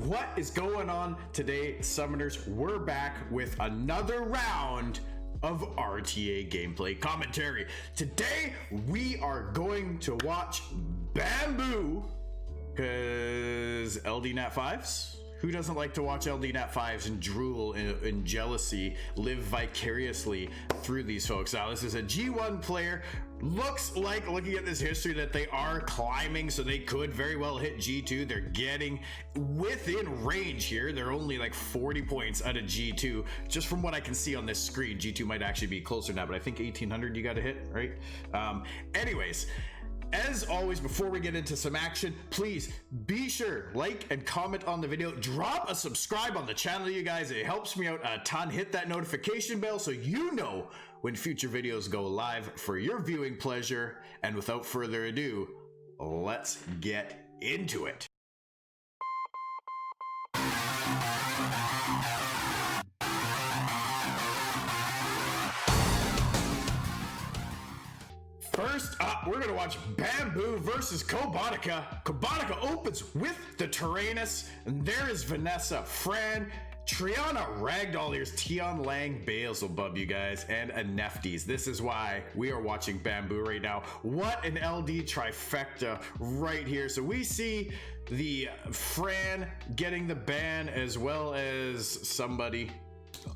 What is going on today, Summoners? We're back with another round of RTA gameplay commentary. Today, we are going to watch BEELZEBUB, because LD5s? Who doesn't like to watch LD5s and drool in jealousy, live vicariously through these folks? Now, this is a G1 player. Looks like, looking at this history, that they are climbing, so they could very well hit G2. They're getting within range here. They're only like 40 points out of G2, just from what I can see on this screen. G2 might actually be closer now, but I think 1800 you got to hit, right? Anyways, as always, before we get into some action, please be sure, like and comment on the video. Drop a subscribe on the channel, you guys. It helps me out a ton. Hit that notification bell so you know when future videos go live for your viewing pleasure. And without further ado, let's get into it. First up, we're gonna watch BEELZEBUB versus Kobotica. Kobotica opens with the Tyrannus, and there is Vanessa, Fran, Triana, Ragdoll. Here's Tion Lang, BEELZEBUB, you guys, and a Nefties. This is why we are watching BEELZEBUB right now. What an LD trifecta right here. So we see the Fran getting the ban, as well as somebody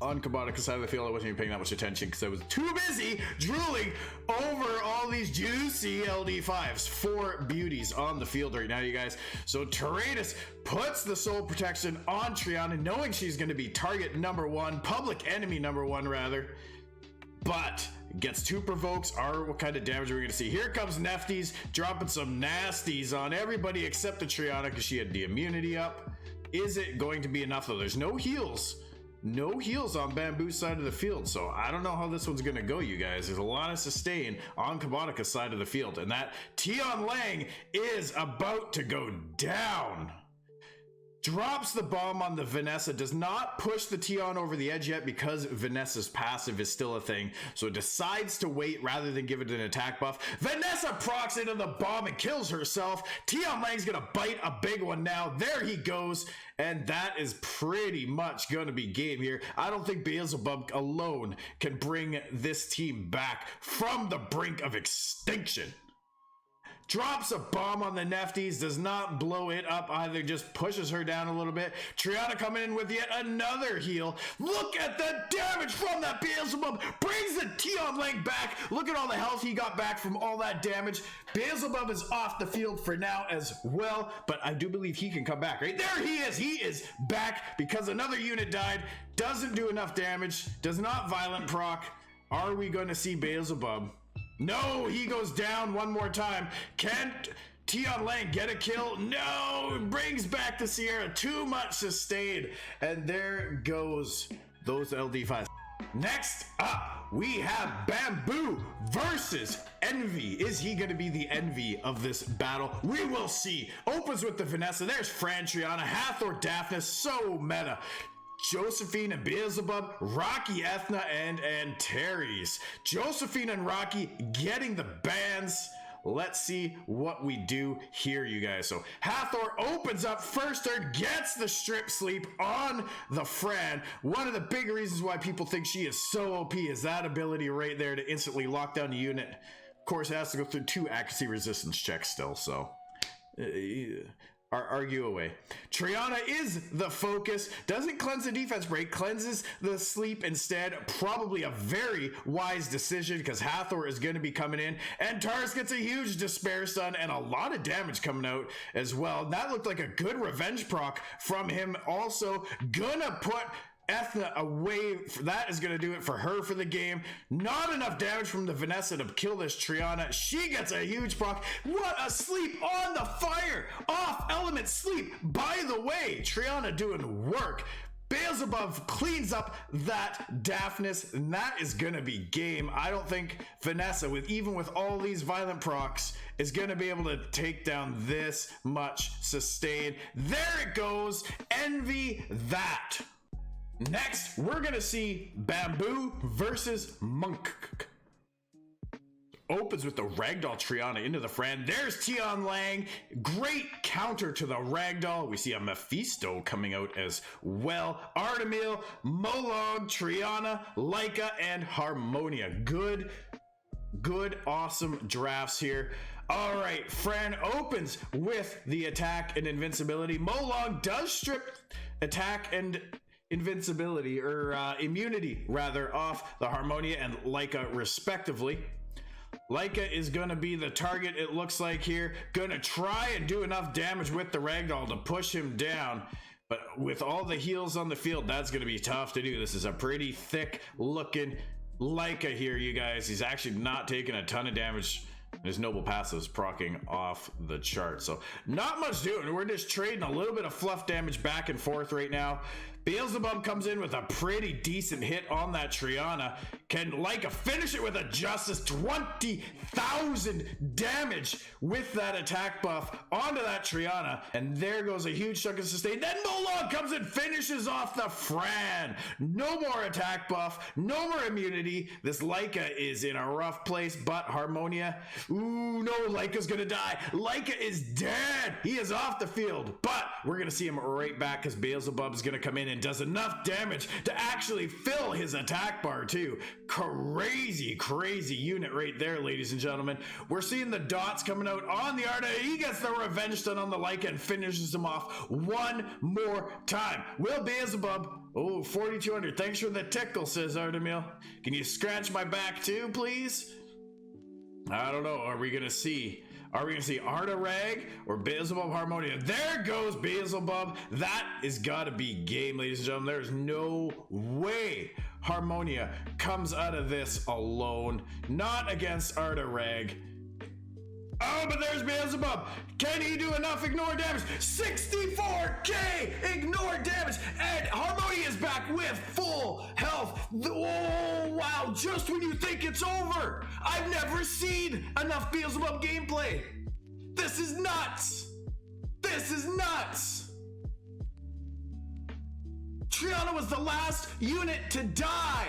on Kobotika's side of the field. I wasn't even paying that much attention because I was too busy drooling over all these juicy LD5s. 4 beauties on the field right now, you guys. So Tyrannus puts the soul protection on Triana, knowing she's going to be target number 1, public enemy number 1 rather, but gets 2 provokes. What kind of damage are we going to see? Here comes Nefties dropping some nasties on everybody except the Triana because she had the immunity up. Is it going to be enough though? There's no heals. No heals on BEELZEBUB's side of the field, so I don't know how this one's gonna go, you guys. There's a lot of sustain on Kobotika's side of the field, and that Tion Lang is about to go down. Drops the bomb on the Vanessa, does not push the Tion over the edge yet because Vanessa's passive is still a thing, so decides to wait rather than give it an attack buff. Vanessa procs into the bomb and kills herself. Tion Lang's gonna bite a big one now. There he goes, and that is pretty much gonna be game here. I don't think BEELZEBUB alone can bring this team back from the brink of extinction. Drops a bomb on the Nefties, does not blow it up either, just pushes her down a little bit. Triana coming in with yet another heal. Look at the damage from that BEELZEBUB. Brings the Tion Lang back. Look at all the health he got back from all that damage. BEELZEBUB is off the field for now as well, but I do believe he can come back, right? There he is. He is back because another unit died. Doesn't do enough damage. Does not violent proc. Are we going to see BEELZEBUB? No, he goes down one more time. Can't Tion Lang get a kill? No, brings back the Sierra. Too much sustain. And there goes those LD5s. Next up, we have BEELZEBUB versus Envy. Is he going to be the Envy of this battle? We will see. Opens with the Vanessa. There's Fran, Triana, Hathor, Daphne. So meta. Josephine and BEELZEBUB, Rocky, Ethna, and Antares. Josephine and Rocky getting the bans. Let's see what we do here, you guys. So Hathor opens up first turn, gets the strip sleep on the Fran. One of the big reasons why people think she is so OP is that ability right there to instantly lock down a unit. Of course, it has to go through 2 accuracy resistance checks still, so argue away. Triana is the focus. Doesn't cleanse the defense break, cleanses the sleep instead. Probably a very wise decision because Hathor is going to be coming in, and Taurus gets a huge despair stun and a lot of damage coming out as well. That looked like a good revenge proc from him. Also gonna put Ethna away. That is going to do it for her for the game. Not enough damage from the Vanessa to kill this Triana. She gets a huge proc. What a sleep on the fire. Off element sleep. By the way, Triana doing work. BEELZEBUB cleans up that Daphnis, and that is going to be game. I don't think Vanessa, even with all these violent procs, is going to be able to take down this much sustain. There it goes. Envy that. Next, we're gonna see BEELZEBUB versus Monk. opens with the Ragdoll Triana into the Fran. There's Tian Lang. Great counter to the Ragdoll. We see a Mephisto coming out as well. Artemil, Molong, Triana, Leica, and Harmonia. Good, awesome drafts here. All right, Fran opens with the attack and invincibility. Molong does strip attack and invincibility, or immunity rather, off the Harmonia and Leica respectively. Leica is going to be the target, it looks like here. Going to try and do enough damage with the Ragdoll to push him down. But with all the heals on the field, that's going to be tough to do. This is a pretty thick looking Leica here, you guys. He's actually not taking a ton of damage. His noble passive is proccing off the chart. So not much doing. We're just trading a little bit of fluff damage back and forth right now. Beelzebub comes in with a pretty decent hit on that Triana. Can Leica finish it with a Justice? 20,000 damage with that attack buff onto that Triana. And there goes a huge chunk of sustain. Then Molong comes and finishes off the Fran. No more attack buff. No more immunity. This Leica is in a rough place, but Harmonia. Ooh, no, Leica's gonna die. Leica is dead. He is off the field, but we're gonna see him right back because Beelzebub is gonna come in and does enough damage to actually fill his attack bar too. Crazy unit right there, ladies and gentlemen. We're seeing the dots coming out on the RTA. He gets the revenge stun on the Leica and finishes him off one more time. Will Beelzebub, oh, 4,200. Thanks for the tickle, says Artemil. Can you scratch my back too, please? I don't know. Are we gonna see Arta Rag or Beelzebub Harmonia? There goes Beelzebub. That is gotta be game, ladies and gentlemen. There's no way Harmonia comes out of this alone. Not against Arta Rag. Oh, but there's Beelzebub. Can he do enough ignore damage? 64k ignore damage. And Harmonia is back with full health. Oh, wow. Just when you think it's over. I've never seen enough Beelzebub gameplay. This is nuts. This is nuts. Triana was the last unit to die.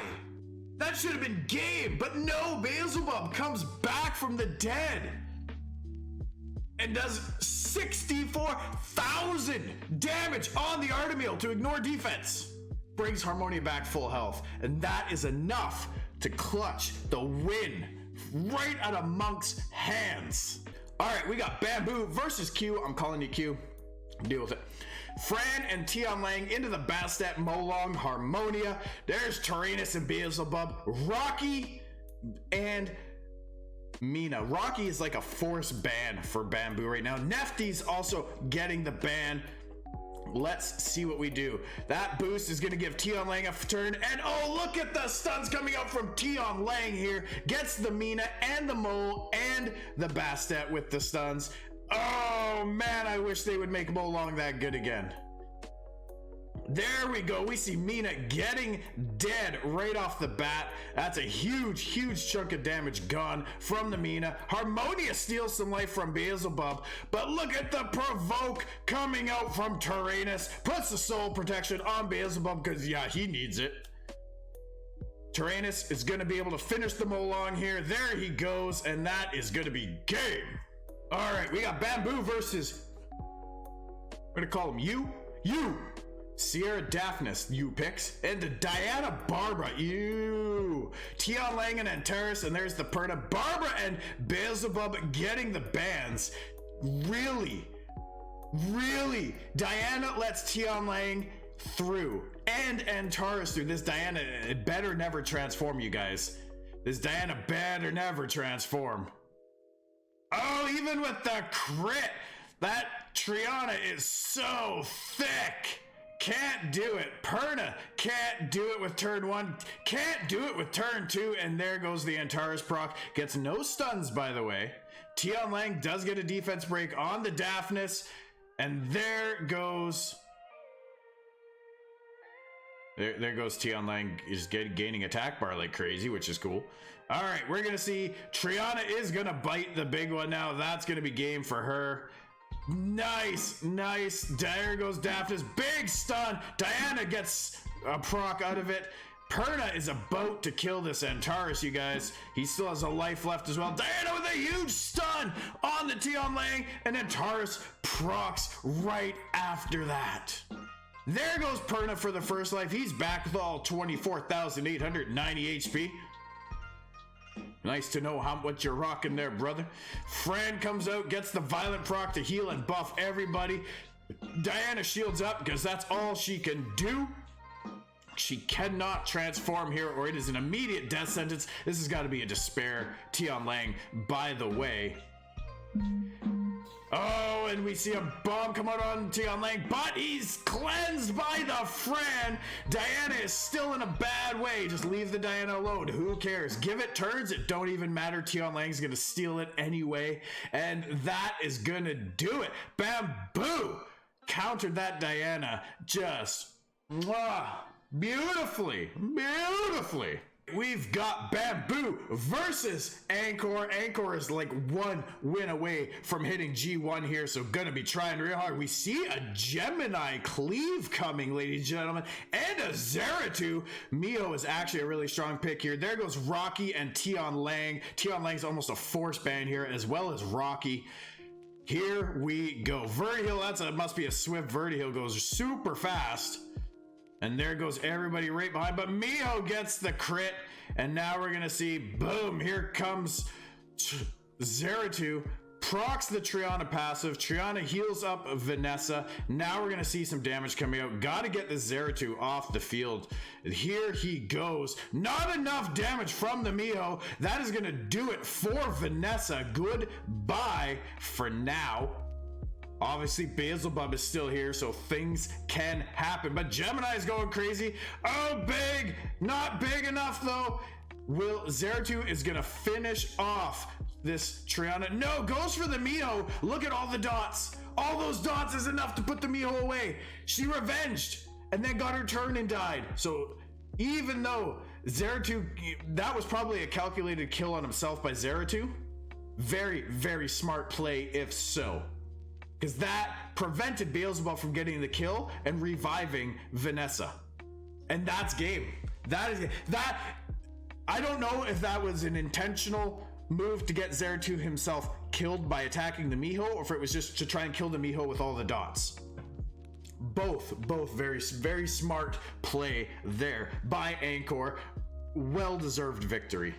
That should have been game. But no, Beelzebub comes back from the dead and does 64,000 damage on the Artemil to ignore defense. Brings Harmonia back full health. And that is enough to clutch the win right out of Monk's hands. All right, we got Bamboo versus Q. I'm calling you Q. Deal with it. Fran and Tian Lang into the Bastet, Molong, Harmonia. There's Tyrannus and Beelzebub. Rocky and Mina. Rocky is like a forced ban for Bamboo right now. Nefty's also getting the ban. Let's see what we do. That boost is going to give Tian Lang a turn. And oh, look at the stuns coming out from Tian Lang here. Gets the Mina and the Mole and the Bastet with the stuns. Oh man, I wish they would make Molong that good again. There we go. We see Mina getting dead right off the bat. That's a huge chunk of damage gone from the Mina. Harmonia steals some life from Beelzebub, but look at the provoke coming out from Tyrannus. Puts the soul protection on Beelzebub because, yeah, he needs it. Tyrannus is going to be able to finish the Molong here. There he goes, and that is going to be game. All right, we got Bamboo versus, we're going to call him you. Sierra Daphnis, you picks, and Diana Barbara, you. Tian Lang and Antares, and there's the Perna. Barbara and Beelzebub getting the bans. Really, Diana lets Tian Lang through and Antares through. This Diana, it better never transform, you guys. This Diana better never transform. Oh, even with the crit, that Triana is so thick. Can't do it. Perna can't do it with turn 1. Can't do it with turn 2. And there goes the Antares proc. Gets no stuns, by the way. Tian Lang does get a defense break on the Daphnis. And there goes... There goes Tian Lang is gaining attack bar like crazy, which is cool. All right, we're going to see Triana is going to bite the big one now. That's going to be game for her. Nice. There goes Daphnis. Big stun. Diana gets a proc out of it. Perna is about to kill this Antares, you guys. He still has a life left as well. Diana with a huge stun on the Tian Lang, and Antares procs right after that. There goes Perna for the first life. He's back with all 24,890 HP. Nice to know what you're rocking there, brother. Fran comes out, gets the violent proc to heal and buff everybody. Diana shields up because that's all she can do. She cannot transform here or it is an immediate death sentence. This has got to be a despair. Tian Lang, by the way. Oh, and we see a bomb come out on Tian Lang, but he's cleansed by the Fran. Diana is still in a bad way. Just leave the Diana alone. Who cares? Give it turns. It don't even matter. Tian Lang's going to steal it anyway. And that is going to do it. Bamboo countered that Diana just beautifully. We've got Bamboo versus Anchor. Anchor is like one win away from hitting G1 here, so gonna be trying real hard. We see a Gemini cleave coming, ladies and gentlemen, and a Zeratul. Mio is actually a really strong pick here. There goes Rocky and Tian Lang. Tian Lang's almost a force ban here, as well as Rocky. Here we go. Vertihill, must be a swift Vertihill, goes super fast. And there goes everybody right behind, but Mio gets the crit, and now we're gonna see, boom, here comes Zeratul, procs the Triana passive, Triana heals up Vanessa. Now we're gonna see some damage coming out. Gotta get this Zeratul off the field. Here he goes. Not enough damage from the Mio. That is gonna do it for Vanessa. Goodbye for now. Obviously, Beelzebub is still here, so things can happen. But Gemini is going crazy. Oh, big! Not big enough, though. Zeratul is going to finish off this Triana. No, goes for the Mio. Look at all the dots. All those dots is enough to put the Mio away. She revenged and then got her turn and died. So even though Zeratul, that was probably a calculated kill on himself by Zeratul. Very, very smart play if so. Because that prevented Beelzebub from getting the kill and reviving Vanessa. And that's game. I don't know if that was an intentional move to get Zeratul himself killed by attacking the Miho, or if it was just to try and kill the Miho with all the dots. Both very, very smart play there by Anchor. Well-deserved victory.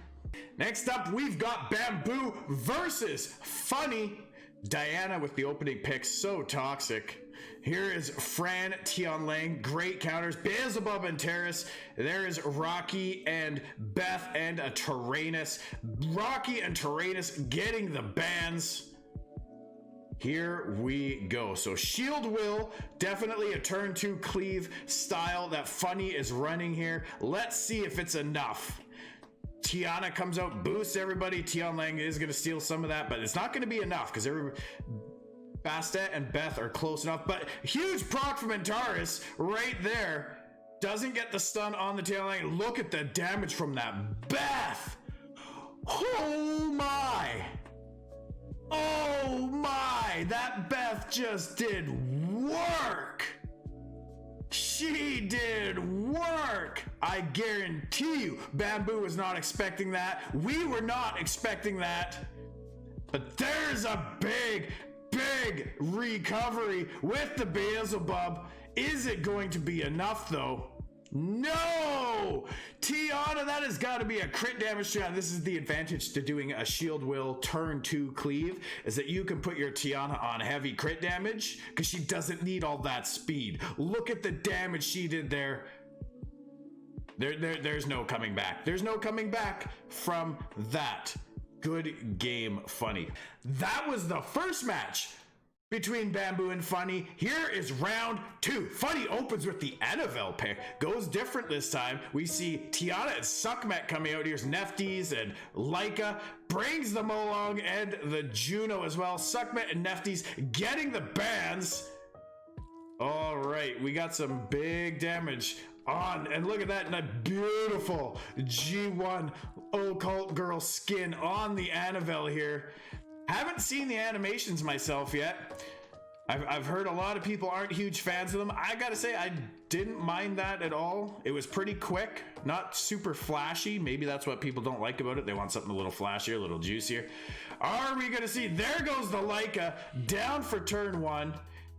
Next up, we've got Bamboo versus Funny. Diana with the opening pick, so toxic. Here is Fran, Tian Lang, great counters. Beelzebub and Terrace. There is Rocky and Beth and a Tyrannus. Rocky and Tyrannus getting the bans. Here we go. So Shield Will, definitely a turn 2 cleave style that Funny is running here. Let's see if it's enough. Tiana comes out, boosts everybody. Tian Lang is going to steal some of that, but it's not going to be enough because Bastet and Beth are close enough. But huge proc from Antares right there. Doesn't get the stun on the Tian Lang. Look at the damage from that. Beth! Oh my! Oh my! That Beth just did work! She did work! I guarantee you, Bamboo was not expecting that. We were not expecting that. But there's a big recovery with the Beelzebub. Is it going to be enough though? No! Tiana, that has got to be a crit damage Tiana. This is the advantage to doing a Shield Will turn 2 cleave, is that you can put your Tiana on heavy crit damage because she doesn't need all that speed. Look at the damage she did there. There's no coming back. There's no coming back from that. Good game, Funny. That was the first match between Bamboo and Funny. Here is round 2. Funny opens with the Annabelle pick. Goes different this time. We see Tiana and Suckmet coming out. Here's Nefties and Leica. Brings the Molong and the Juno as well. Suckmet and Nefties getting the bans. All right, we got some big damage on. And look at that, and a beautiful G1 Occult Girl skin on the Annabelle here. Haven't seen the animations myself yet. I've heard a lot of people aren't huge fans of them. I gotta say, I didn't mind that at all. It was pretty quick, not super flashy. Maybe that's what people don't like about it. They want something a little flashier, a little juicier. Are we gonna see? There goes the Leica down for turn one.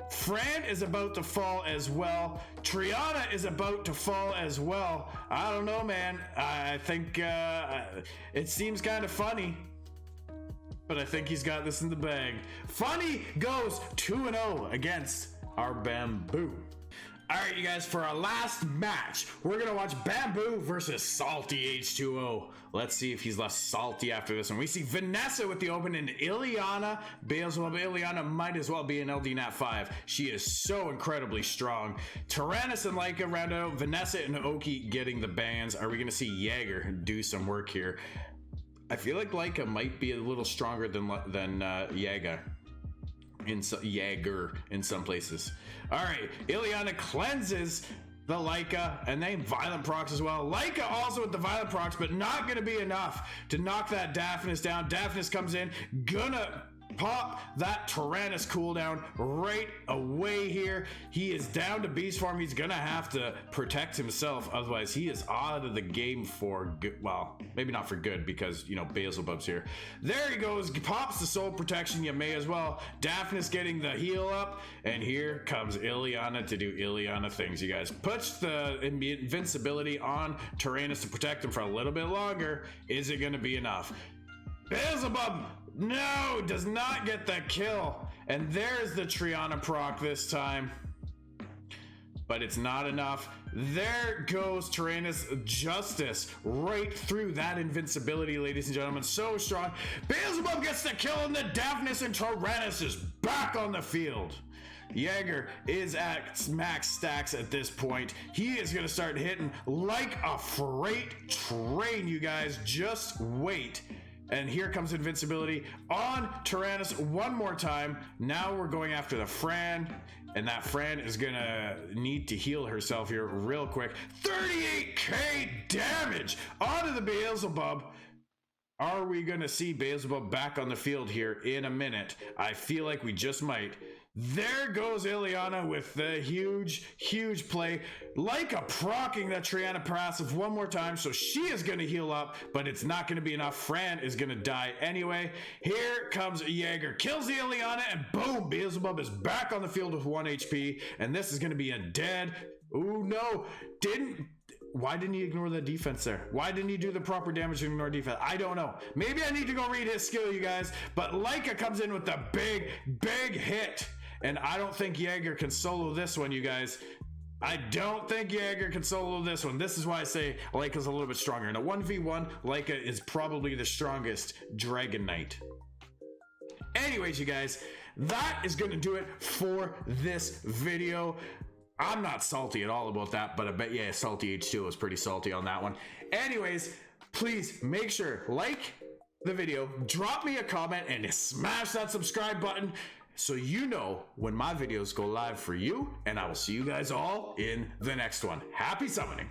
Fran is about to fall as well. Triana is about to fall as well. I don't know, man. I think it seems kind of funny, but I think he's got this in the bag. Funny goes 2-0 against our Bamboo. All right, you guys, for our last match, we're gonna watch Bamboo versus Salty H2O. Let's see if he's less salty after this one. We see Vanessa with the open and Ileana. Beelzebub. Ileana might as well be an LD5. She is so incredibly strong. Tyrannus and Leica round out. Vanessa and Oki getting the bans. Are we gonna see Jaeger do some work here? I feel like Leica might be a little stronger than Jaeger in some places. All right, Ileana cleanses the Leica, and they violent procs as well. Leica also with the violent procs, but not gonna be enough to knock that Daphnis down. Daphnis comes in, gonna pop that Tyrannus cooldown right away here. He is down to beast form. He's gonna have to protect himself, otherwise he is out of the game for good. Well, maybe not for good, because you know Beelzebub's here. There he goes, pops the soul protection. You may as well. Daphnis getting the heal up, and here comes Ileana to do Ileana things. You guys, push the invincibility on Tyrannus to protect him for a little bit longer. Is it gonna be enough? Beelzebub, no, does not get the kill. And there's the Triana proc this time, but it's not enough. There goes Tyrannus Justice right through that invincibility, ladies and gentlemen. So strong. Beelzebub gets the kill, and the Daphnis and Tyrannus is back on the field. Jaeger is at max stacks at this point. He is going to start hitting like a freight train, you guys. Just wait. And here comes invincibility on Tyrannus one more time. Now we're going after the Fran, and that Fran is gonna need to heal herself here real quick. 38k damage onto the Beelzebub. Are we gonna see Beelzebub back on the field here in a minute? I feel like we just might. There goes Ileana with the huge play. Leica procking that Triana passive one more time, so she is going to heal up, but it's not going to be enough. Fran is going to die anyway. Here comes Jaeger, kills the Ileana, and boom, Beelzebub is back on the field with 1 HP, and this is going to be a dead. Ooh, no, why didn't he ignore the defense there? Why didn't he do the proper damage and ignore defense? I don't know. Maybe I need to go read his skill, you guys, but Leica comes in with the big hit. And I don't think Jaeger can solo this one, you guys. I don't think Jaeger can solo this one. This is why I say Leica's a little bit stronger. In a 1v1, Leica is probably the strongest Dragon Knight. Anyways, you guys, that is going to do it for this video. I'm not salty at all about that, but I bet, yeah, Salty H2 was pretty salty on that one. Anyways, please make sure, like the video, drop me a comment, and smash that subscribe button, so you know when my videos go live for you, and I will see you guys all in the next one. Happy summoning.